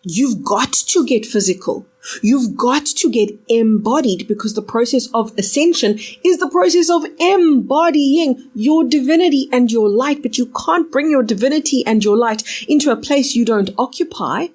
you've got to get physical. You've got to get embodied, because the process of ascension is the process of embodying your divinity and your light. But you can't bring your divinity and your light into a place you don't occupy.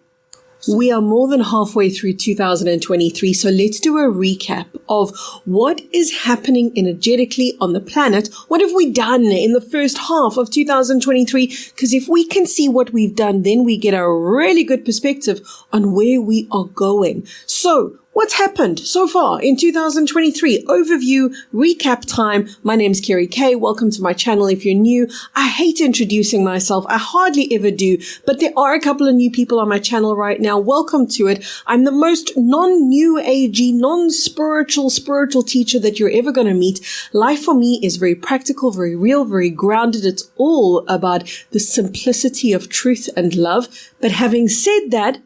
We are more than halfway through 2023, so let's do a recap of what is happening energetically on the planet. What have we done in the first half of 2023? Because if we can see what we've done, then we get a really good perspective on where we are going. So, what's happened so far in 2023? Overview, recap time. My name's Kerry K. Welcome to my channel if you're new. I hate introducing myself. I hardly ever do, but there are a couple of new people on my channel right now. Welcome to it. I'm the most non-new agey, non-spiritual teacher that you're ever going to meet. Life for me is very practical, very real, very grounded. It's all about the simplicity of truth and love. But having said that,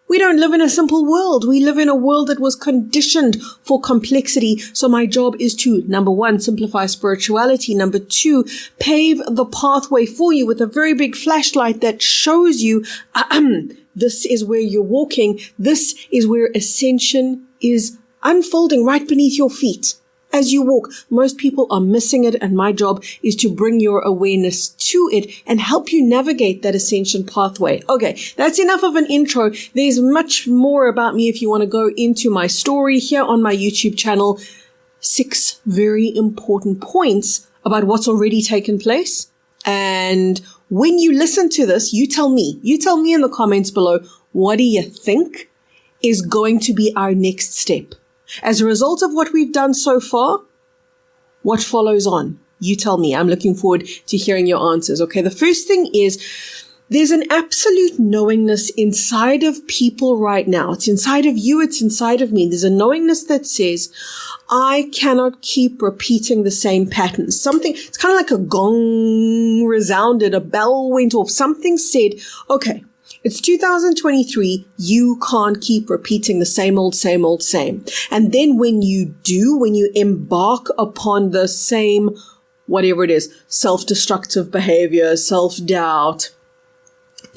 we don't live in a simple world. We live in a world that was conditioned for complexity. So my job is to, number one, simplify spirituality. Number two, pave the pathway for you with a very big flashlight that shows you, this is where you're walking. This is where ascension is unfolding right beneath your feet. As you walk, most people are missing it, and my job is to bring your awareness to it and help you navigate that ascension pathway. Okay, that's enough of an intro. There's much more about me if you want to go into my story here on my YouTube channel. 6 very important points about what's already taken place. And when you listen to this, you tell me in the comments below, what do you think is going to be our next step? As a result of what we've done so far, what follows on? You tell me. I'm looking forward to hearing your answers. Okay, the first thing is there's an absolute knowingness inside of people right now. It's inside of you. It's inside of me. There's a knowingness that says, I cannot keep repeating the same patterns. It's kind of like a gong resounded, a bell went off. Something said, okay, it's 2023. You can't keep repeating the same. And then when you embark upon the same, whatever it is, self-destructive behavior, self-doubt,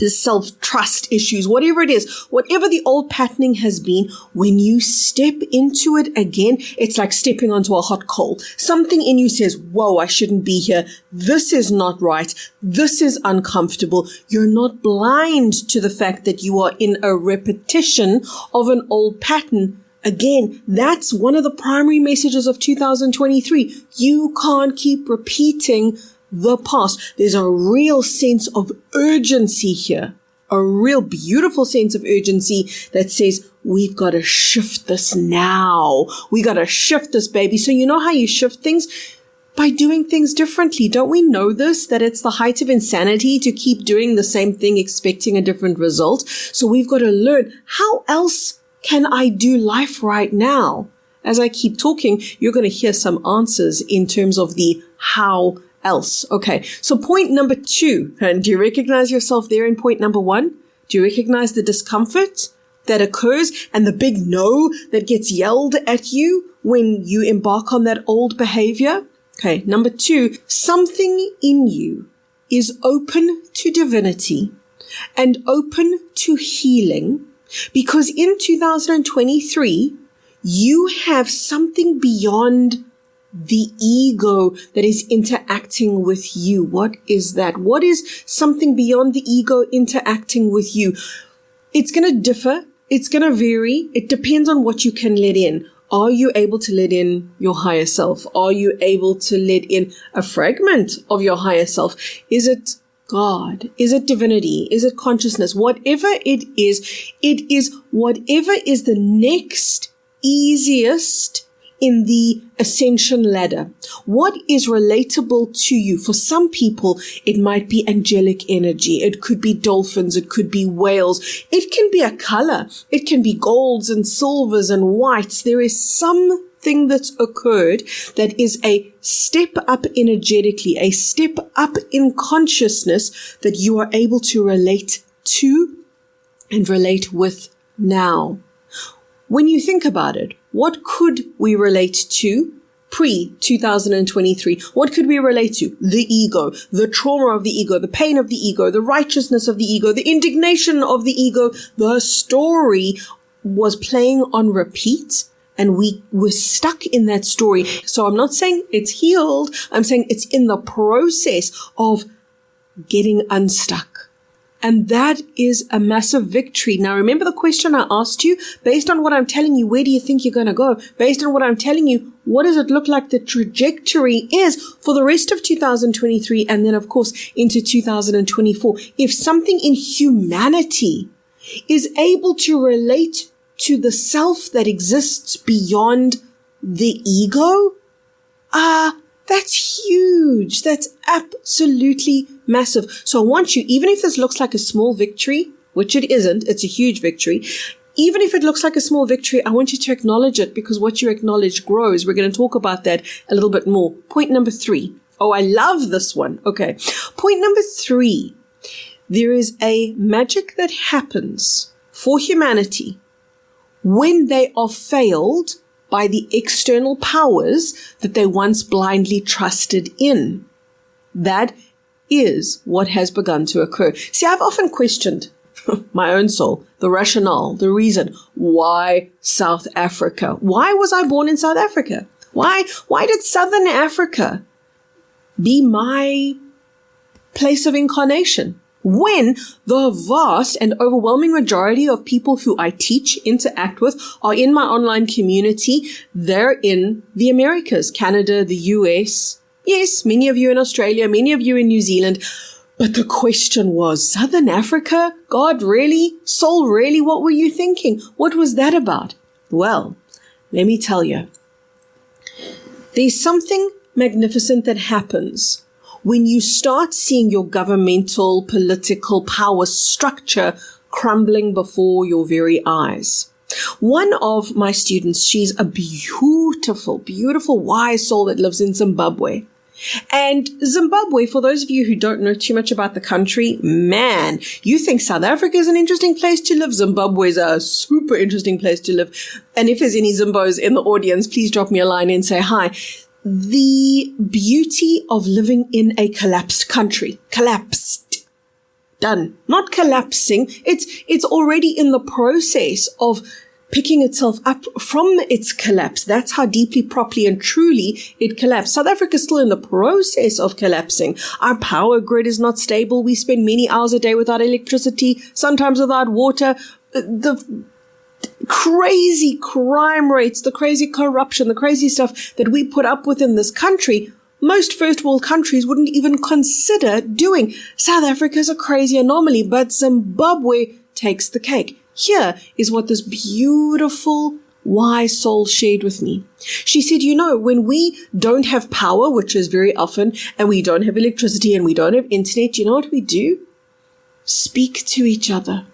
self-trust issues, whatever it is, whatever the old patterning has been, when you step into it again, it's like stepping onto a hot coal. Something in you says, whoa, I shouldn't be here. This is not right. This is uncomfortable. You're not blind to the fact that you are in a repetition of an old pattern. Again, that's one of the primary messages of 2023. You can't keep repeating the past. There's a real sense of urgency here, a real beautiful sense of urgency that says, we've got to shift this now. We got to shift this, baby. So you know how you shift things? By doing things differently. Don't we know this, that it's the height of insanity to keep doing the same thing, expecting a different result? So we've got to learn, how else can I do life right now? As I keep talking, you're going to hear some answers in terms of the how else. Okay, so point number 2, and do you recognize yourself there in point number 1? Do you recognize the discomfort that occurs and the big no that gets yelled at you when you embark on that old behavior? Okay, number 2, something in you is open to divinity and open to healing, because in 2023, you have something beyond the ego that is interacting with you. What is that? What is something beyond the ego interacting with you? It's going to differ. It's going to vary. It depends on what you can let in. Are you able to let in your higher self? Are you able to let in a fragment of your higher self? Is it God? Is it divinity? Is it consciousness? Whatever it is whatever is the next easiest in the ascension ladder. What is relatable to you? For some people, it might be angelic energy. It could be dolphins. It could be whales. It can be a color. It can be golds and silvers and whites. There is something that's occurred that is a step up energetically, a step up in consciousness that you are able to relate to and relate with now. When you think about it, what could we relate to pre-2023, what could we relate to? The ego, the trauma of the ego, the pain of the ego, the righteousness of the ego, the indignation of the ego. The story was playing on repeat, and we were stuck in that story. So I'm not saying it's healed. I'm saying it's in the process of getting unstuck. And that is a massive victory. Now, remember the question I asked you? Based on what I'm telling you, where do you think you're going to go? Based on what I'm telling you, what does it look like the trajectory is for the rest of 2023 and then, of course, into 2024? If something in humanity is able to relate to the self that exists beyond the ego, that's huge. That's absolutely massive. So I want you, even if this looks like a small victory, which it isn't, it's a huge victory. Even if it looks like a small victory, I want you to acknowledge it, because what you acknowledge grows. We're going to talk about that a little bit more. Point number 3. Oh, I love this one. Okay. Point number 3. There is a magic that happens for humanity when they are failed by the external powers that they once blindly trusted in. That is what has begun to occur. See, I've often questioned my own soul, the rationale, the reason. Why South Africa? Why was I born in South Africa? Why did Southern Africa be my place of incarnation? When the vast and overwhelming majority of people who I teach, interact with, are in my online community, they're in the Americas, Canada, the US. Yes, many of you in Australia, many of you in New Zealand. But the question was, Southern Africa? God, really? Soul, really? What were you thinking? What was that about? Well, let me tell you. There's something magnificent that happens when you start seeing your governmental, political power structure crumbling before your very eyes. One of my students, she's a beautiful, beautiful, wise soul that lives in Zimbabwe. And Zimbabwe, for those of you who don't know too much about the country, man, you think South Africa is an interesting place to live. Zimbabwe is a super interesting place to live. And if there's any Zimbos in the audience, please drop me a line and say hi. The beauty of living in a collapsed country. Collapsed. Done. Not collapsing. It's already in the process of picking itself up from its collapse. That's how deeply, properly, and truly it collapsed. South Africa is still in the process of collapsing. Our power grid is not stable. We spend many hours a day without electricity, sometimes without water. The crazy crime rates, the crazy corruption, the crazy stuff that we put up with in this country, most first world countries wouldn't even consider doing. South Africa is a crazy anomaly, but Zimbabwe takes the cake. Here is what this beautiful, wise soul shared with me. She said, when we don't have power, which is very often, and we don't have electricity and we don't have internet, you know what we do? Speak to each other.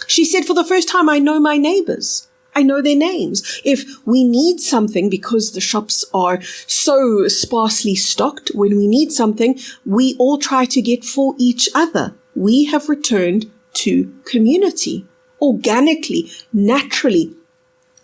She said, for the first time, I know my neighbors. I know their names. If we need something, because the shops are so sparsely stocked, when we need something, we all try to get for each other. We have returned to community. Organically, naturally.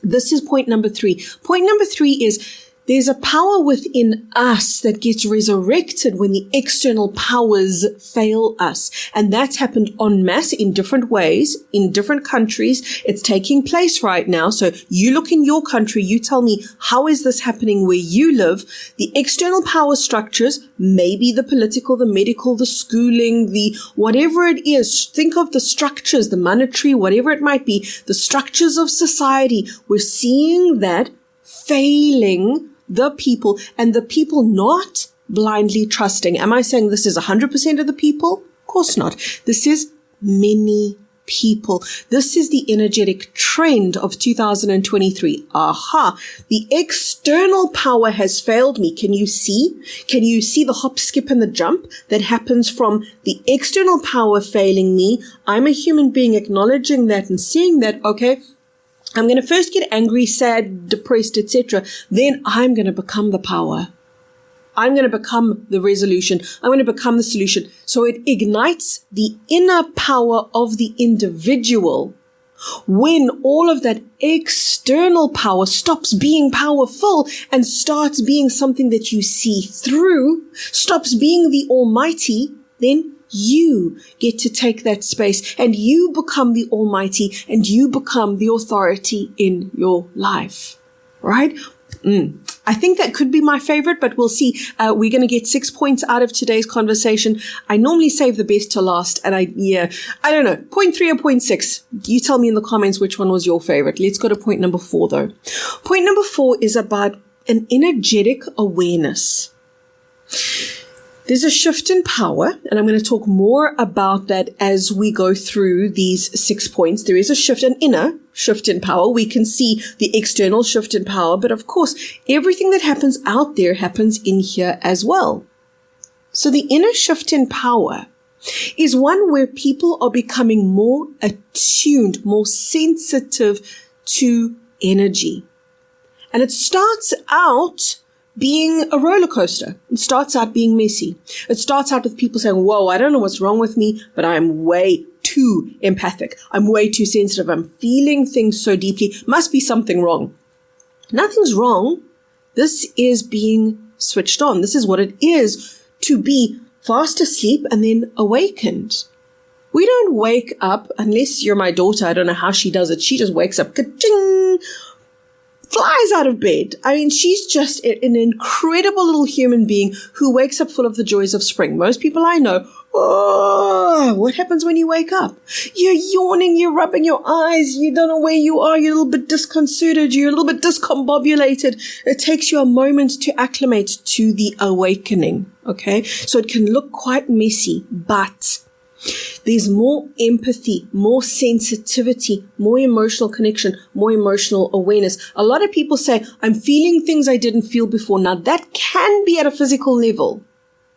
This is point number 3. Point number 3 is there's a power within us that gets resurrected when the external powers fail us. And that's happened en masse in different ways, in different countries. It's taking place right now. So you look in your country, you tell me, how is this happening where you live? The external power structures, maybe the political, the medical, the schooling, the whatever it is. Think of the structures, the monetary, whatever it might be, the structures of society. We're seeing that failing the people, and the people not blindly trusting. Am I saying this is 100% of the people? Of course not. This is many people. This is the energetic trend of 2023. Aha. The external power has failed me. Can you see? Can you see the hop, skip, and the jump that happens from the external power failing me? I'm a human being acknowledging that and seeing that, okay, I'm going to first get angry, sad, depressed, etc. Then I'm going to become the power. I'm going to become the resolution. I'm going to become the solution. So it ignites the inner power of the individual When all of that external power stops being powerful and starts being something that you see through, stops being the Almighty, then you get to take that space and you become the Almighty and you become the authority in your life, right? I think that could be my favorite, but we'll see. We're going to get 6 points out of today's conversation. I normally save the best to last, and I don't know, point 3 or point 6. You tell me in the comments which one was your favorite. Let's go to point number 4, though. Point number 4 is about an energetic awareness. There's a shift in power, and I'm going to talk more about that as we go through these 6 points. There is a shift, an inner shift in power. We can see the external shift in power, but of course, everything that happens out there happens in here as well. So the inner shift in power is one where people are becoming more attuned, more sensitive to energy. And it starts out being a roller coaster. It starts out being messy. It starts out with people saying, whoa, I don't know what's wrong with me, but I'm way too empathic. I'm way too sensitive. I'm feeling things so deeply. Must be something wrong. Nothing's wrong. This is being switched on. This is what it is to be fast asleep and then awakened. We don't wake up, unless you're my daughter, I don't know how she does it. She just wakes up, ka-ching, flies out of bed. I mean, she's just an incredible little human being who wakes up full of the joys of spring. Most people I know, what happens when you wake up? You're yawning, you're rubbing your eyes, you don't know where you are, you're a little bit disconcerted, you're a little bit discombobulated. It takes you a moment to acclimate to the awakening, okay? So it can look quite messy, but there's more empathy, more sensitivity, more emotional connection, more emotional awareness. A lot of people say, I'm feeling things I didn't feel before. Now that can be at a physical level.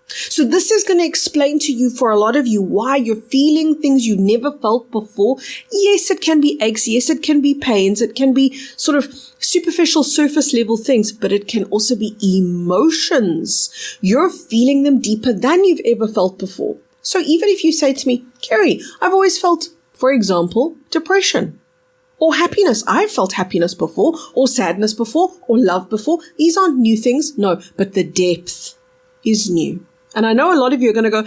So this is going to explain to you, for a lot of you, why you're feeling things you never felt before. Yes, it can be aches. Yes, it can be pains. It can be sort of superficial surface level things, but it can also be emotions. You're feeling them deeper than you've ever felt before. So even if you say to me, Kerry, I've always felt, for example, depression or happiness. I've felt happiness before, or sadness before, or love before. These aren't new things. No, but the depth is new. And I know a lot of you are going to go,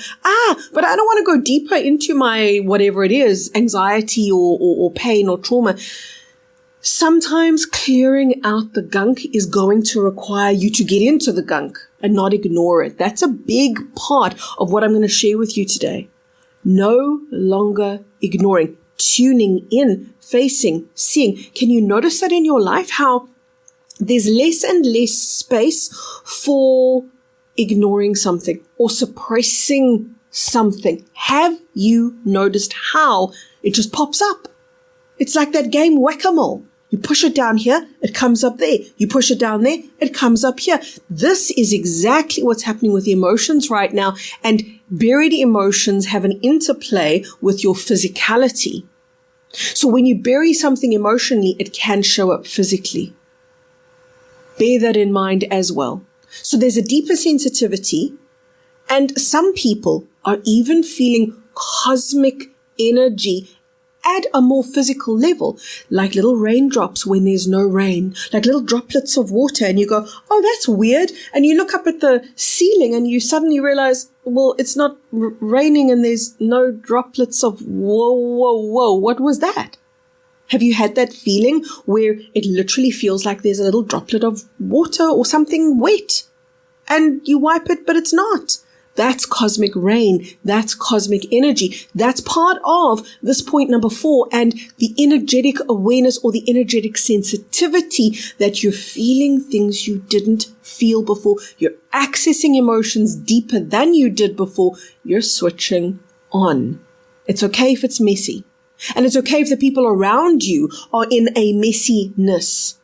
but I don't want to go deeper into my whatever it is, anxiety or pain or trauma. Sometimes clearing out the gunk is going to require you to get into the gunk and not ignore it. That's a big part of what I'm going to share with you today. No longer ignoring, tuning in, facing, seeing. Can you notice that in your life, how there's less and less space for ignoring something or suppressing something? Have you noticed how it just pops up? It's like that game whack-a-mole. You push it down here, it comes up there. You push it down there, it comes up here. This is exactly what's happening with emotions right now. And buried emotions have an interplay with your physicality. So when you bury something emotionally, it can show up physically. Bear that in mind as well. So there's a deeper sensitivity, and some people are even feeling cosmic energy at a more physical level, like little raindrops when there's no rain, like little droplets of water, and you go, oh, that's weird. And you look up at the ceiling and you suddenly realize, well, it's not raining and there's no droplets of whoa, what was that? Have you had that feeling where it literally feels like there's a little droplet of water or something wet and you wipe it, but it's not? That's cosmic rain. That's cosmic energy. That's part of this point number 4, and the energetic awareness or the energetic sensitivity that you're feeling things you didn't feel before. You're accessing emotions deeper than you did before. You're switching on. It's okay if it's messy. And it's okay if the people around you are in a messiness.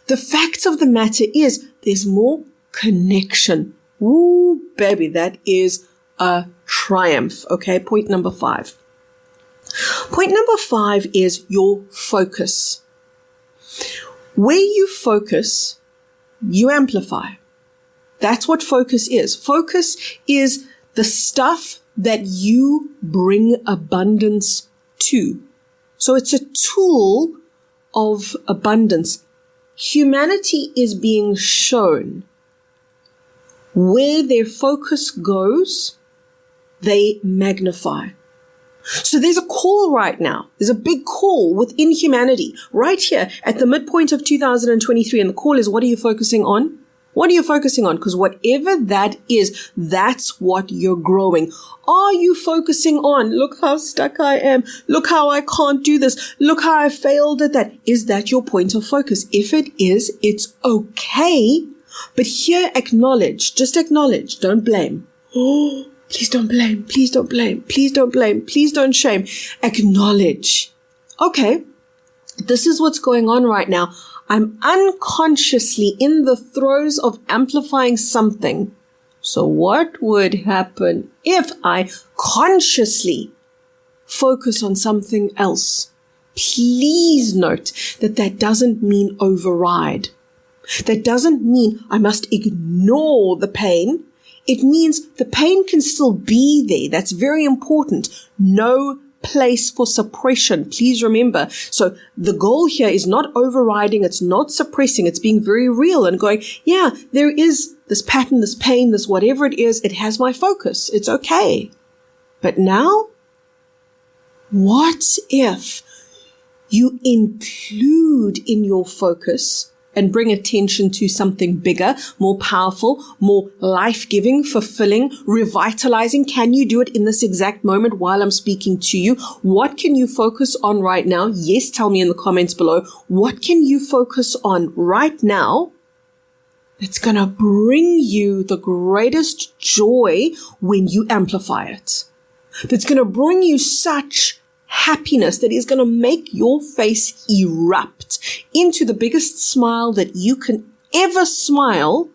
The fact of the matter is there's more connection. Ooh, baby, that is a triumph. Okay, point number 5. Point number 5 is your focus. Where you focus, you amplify. That's what focus is. Focus is the stuff that you bring abundance to. So it's a tool of abundance. Humanity is being shown where their focus goes, they magnify. So there's a call right now. There's a big call within humanity right here at the midpoint of 2023. And the call is, what are you focusing on? What are you focusing on? Because whatever that is, that's what you're growing. Are you focusing on, look how stuck I am. Look how I can't do this. Look how I failed at that. Is that your point of focus? If it is, it's okay. But here, just acknowledge, don't blame. Oh, please don't blame. Please don't blame. Please don't blame. Please don't shame. Acknowledge. Okay, this is what's going on right now. I'm unconsciously in the throes of amplifying something. So what would happen if I consciously focus on something else? Please note that that doesn't mean override. That doesn't mean I must ignore the pain. It means the pain can still be there. That's very important. No place for suppression. Please remember. So the goal here is not overriding. It's not suppressing. It's being very real and going, yeah, there is this pattern, this pain, this whatever it is. It has my focus. It's okay. But now, what if you include in your focus and bring attention to something bigger, more powerful, more life-giving, fulfilling, revitalizing? Can you do it in this exact moment while I'm speaking to you? What can you focus on right now? Yes, tell me in the comments below. What can you focus on right now that's going to bring you the greatest joy when you amplify it? That's going to bring you such happiness that is going to make your face erupt into the biggest smile that you can ever smile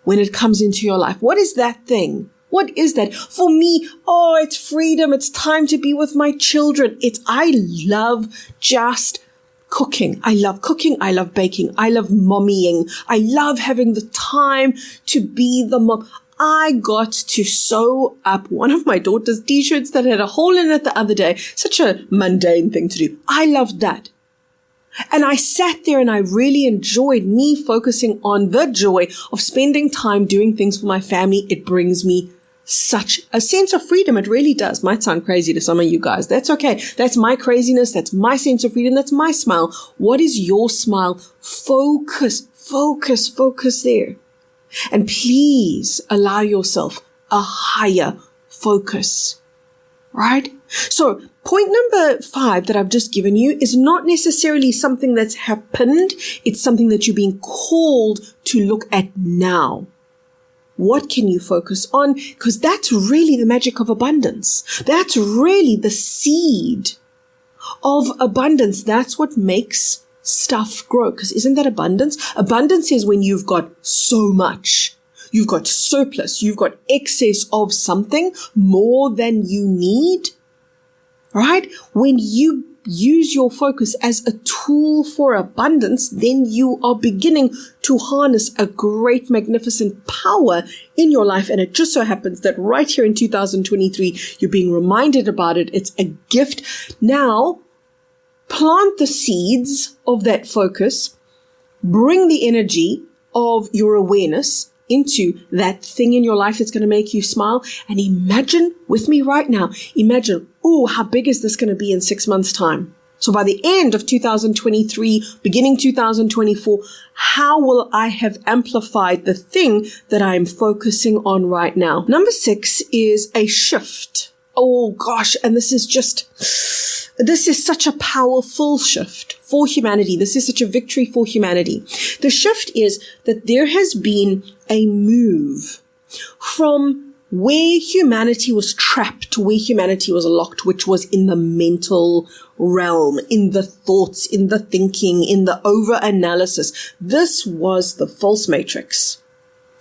when it comes into your life. What is that thing? What is that? For me, it's freedom. It's time to be with my children. I love just cooking. I love cooking. I love baking. I love mommying. I love having the time to be the mom. I got to sew up one of my daughter's t-shirts that had a hole in it the other day. Such a mundane thing to do. I loved that. And I sat there and I really enjoyed me focusing on the joy of spending time doing things for my family. It brings me such a sense of freedom. It really does. Might sound crazy to some of you guys. That's okay. That's my craziness. That's my sense of freedom. That's my smile. What is your smile? Focus there. And please allow yourself a higher focus, right? So point number 5 that I've just given you is not necessarily something that's happened. It's something that you're being called to look at now. What can you focus on? Because that's really the magic of abundance. That's really the seed of abundance. That's what makes stuff grow. Because isn't that abundance? Abundance is when you've got so much. You've got surplus. You've got excess of something more than you need. Right? When you use your focus as a tool for abundance, then you are beginning to harness a great, magnificent power in your life. And it just so happens that right here in 2023, you're being reminded about it. It's a gift. Now, plant the seeds of that focus, bring the energy of your awareness into that thing in your life that's going to make you smile. And imagine with me right now, how big is this going to be in 6 months' time? So by the end of 2023, beginning 2024, how will I have amplified the thing that I'm focusing on right now? Number 6 is a shift. Oh gosh, and this is such a powerful shift for humanity. This is such a victory for humanity. The shift is that there has been a move from where humanity was trapped to where humanity was locked, which was in the mental realm, in the thoughts, in the thinking, in the over-analysis. This was the false matrix.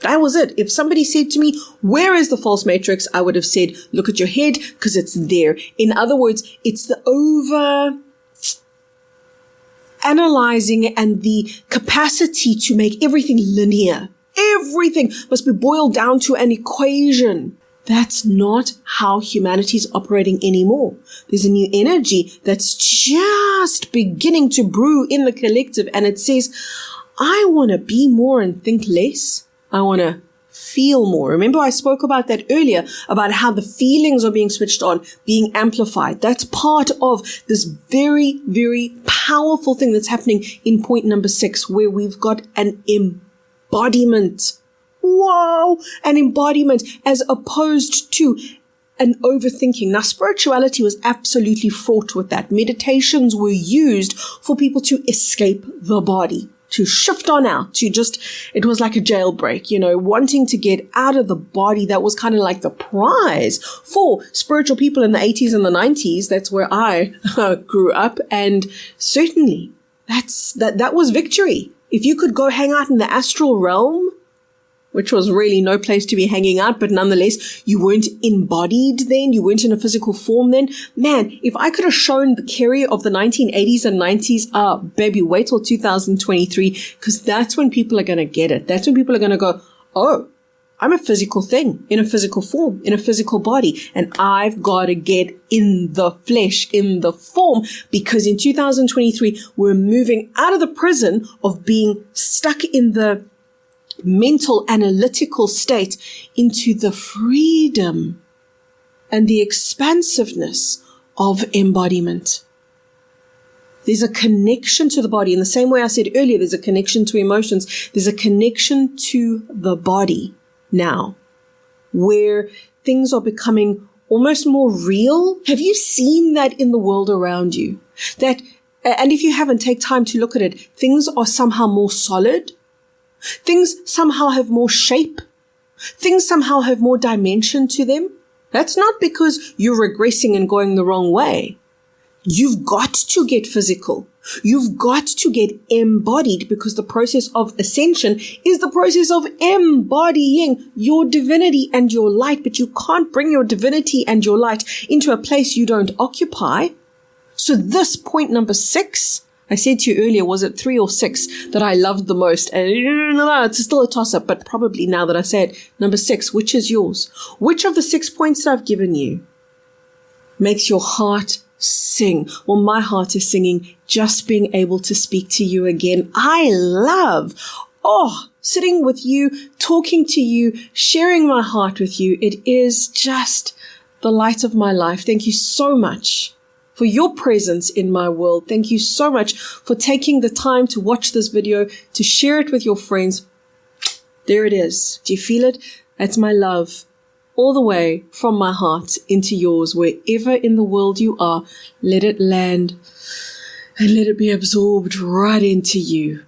That was it. If somebody said to me, where is the false matrix? I would have said, look at your head, because it's there. In other words, it's the over analyzing and the capacity to make everything linear. Everything must be boiled down to an equation. That's not how humanity is operating anymore. There's a new energy that's just beginning to brew in the collective, and it says, I want to be more and think less. I want to feel more. Remember, I spoke about that earlier, about how the feelings are being switched on, being amplified. That's part of this very, very powerful thing that's happening in point number 6, where we've got an embodiment. Wow! An embodiment as opposed to an overthinking. Now, spirituality was absolutely fraught with that. Meditations were used for people to escape the body, to shift on out, it was like a jailbreak, wanting to get out of the body. That was kind of like the prize for spiritual people in the 80s and the 90s. That's where I grew up. And certainly that was victory. If you could go hang out in the astral realm, which was really no place to be hanging out, but nonetheless, you weren't embodied then, you weren't in a physical form then. Man, if I could have shown the Kerry of the 1980s and 90s, baby, wait till 2023, because that's when people are going to get it. That's when people are going to go, oh, I'm a physical thing, in a physical form, in a physical body, and I've got to get in the flesh, in the form, because in 2023, we're moving out of the prison of being stuck in the mental analytical state into the freedom and the expansiveness of embodiment. There's a connection to the body. In the same way I said earlier, there's a connection to emotions. There's a connection to the body now, where things are becoming almost more real. Have you seen that in the world around you? And if you haven't, take time to look at it. Things are somehow more solid. Things somehow have more shape. Things somehow have more dimension to them. That's not because you're regressing and going the wrong way. You've got to get physical. You've got to get embodied, because the process of ascension is the process of embodying your divinity and your light. But you can't bring your divinity and your light into a place you don't occupy. So this point number 6, I said to you earlier, was it 3 or 6 that I loved the most? And it's still a toss-up, but probably now that I said number 6, which is yours? Which of the 6 points that I've given you makes your heart sing? Well, my heart is singing just being able to speak to you again. I love, sitting with you, talking to you, sharing my heart with you. It is just the light of my life. Thank you so much for your presence in my world. Thank you so much for taking the time to watch this video, to share it with your friends. There it is. Do you feel it? That's my love, all the way from my heart into yours. Wherever in the world you are, let it land and let it be absorbed right into you.